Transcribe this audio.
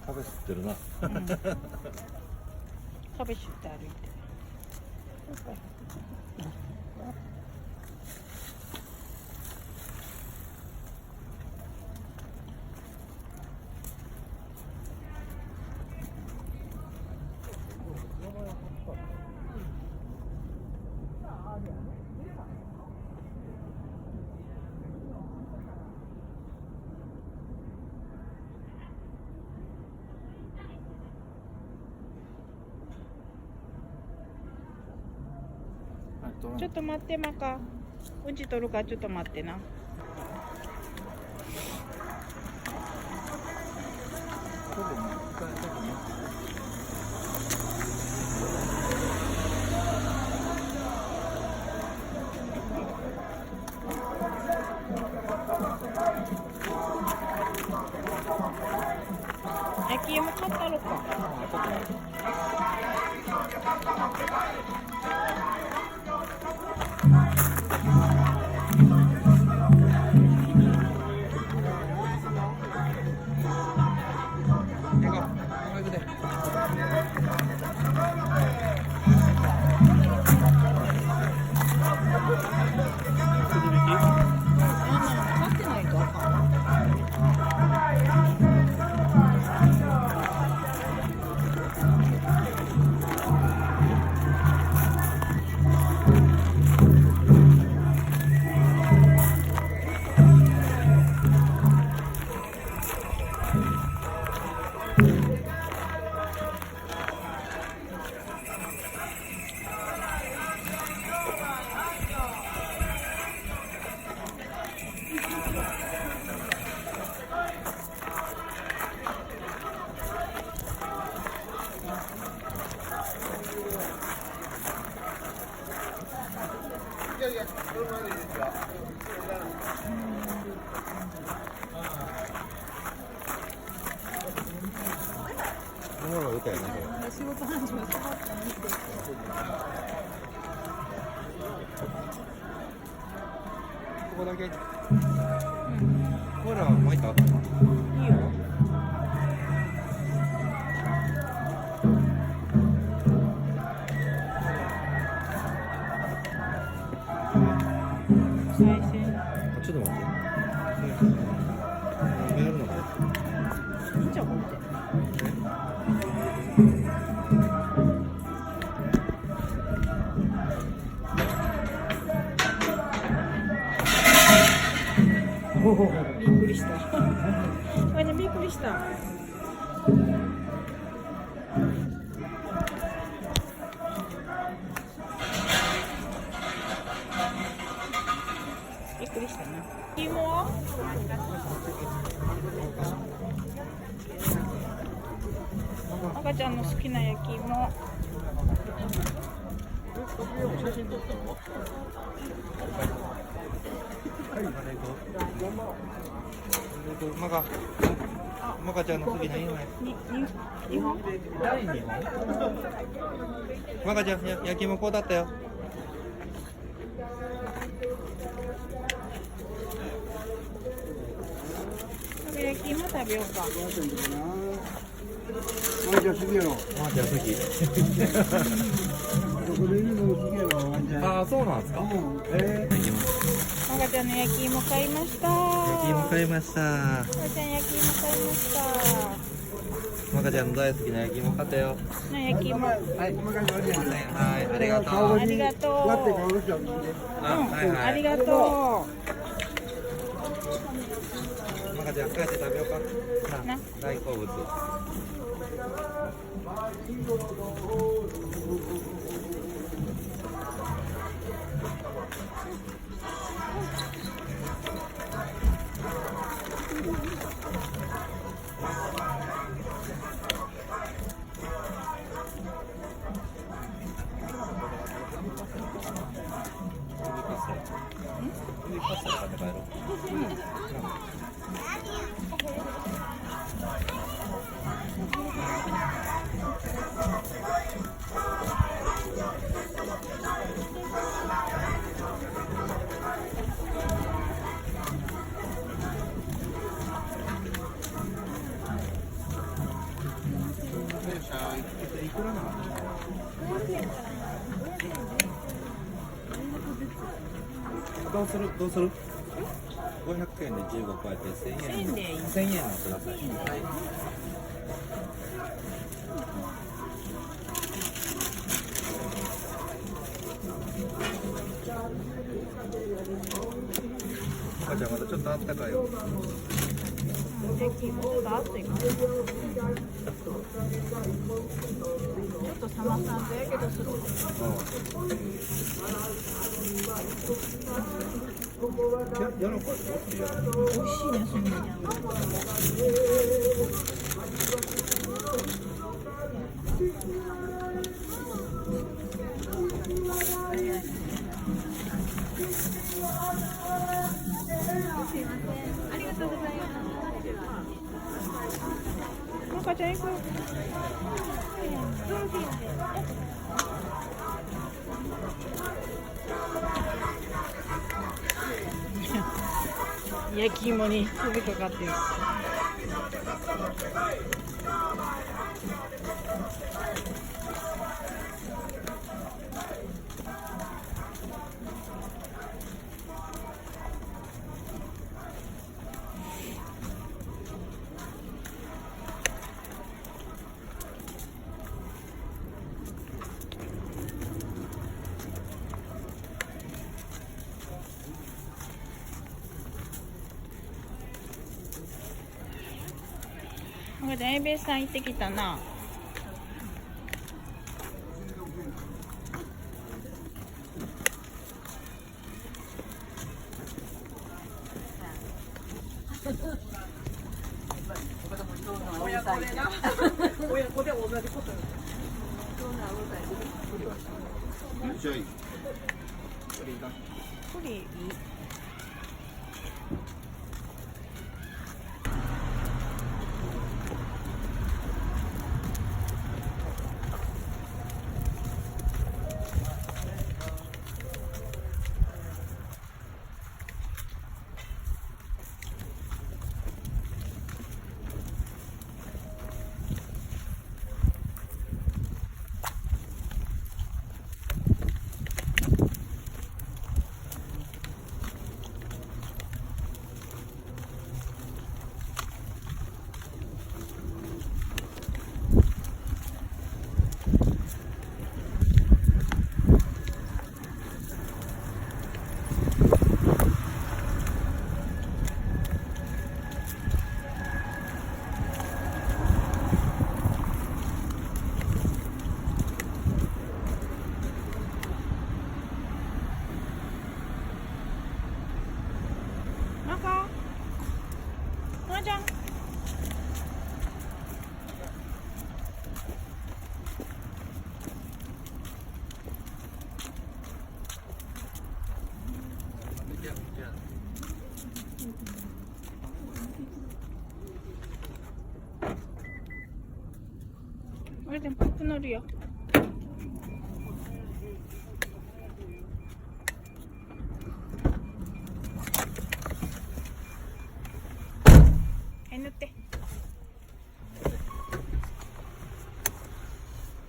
壁吸ってるな。壁吸って歩いて。ちょっと待ってマカ。うんち取るからちょっと待ってな。焼き芋買ったろか。仕事繁盛してはったんですけど。ここだけ。ほら、もう一個。いいよ。再生。ちょっと待って。やるのかな。いいじゃん、これ。びっくりした。あれびっくりした。びっくりしたな。芋は？赤ちゃんの好きな焼き芋。写真撮ったの？マカちゃんの好きな芋や。2本？第2本？マカちゃん、焼き芋こうだったよ。焼き芋食べようか。マジ好きやろ。マジ好き。ああ、そうなんですか。マカちゃんの焼き芋買いました。焼き芋買いました。マカちゃん焼き芋買いました。マカちゃんの大好きな焼き芋買ったよ。焼き芋。はい、はい、ありがとう。ありがとう。ありがとう。マカちゃん、帰って食べようか。な、大好物。くらなの500円から500円どうする500円で15超えて1000円1000円でいい1000円のください。はい。赤ちゃんまだちょっとあったかいよ。最近もちょっと暑いからちょっとサマさんとやけどするやろうかって美味しいねそんなにすいませんありがとうございます赤ちゃん行く焼き芋に飛びかかってる赤ちゃんエビさん行ってきたな親子でな親子で同じことじゃあいい。栗いい赤ちゃんあれでもパック乗るよはい塗って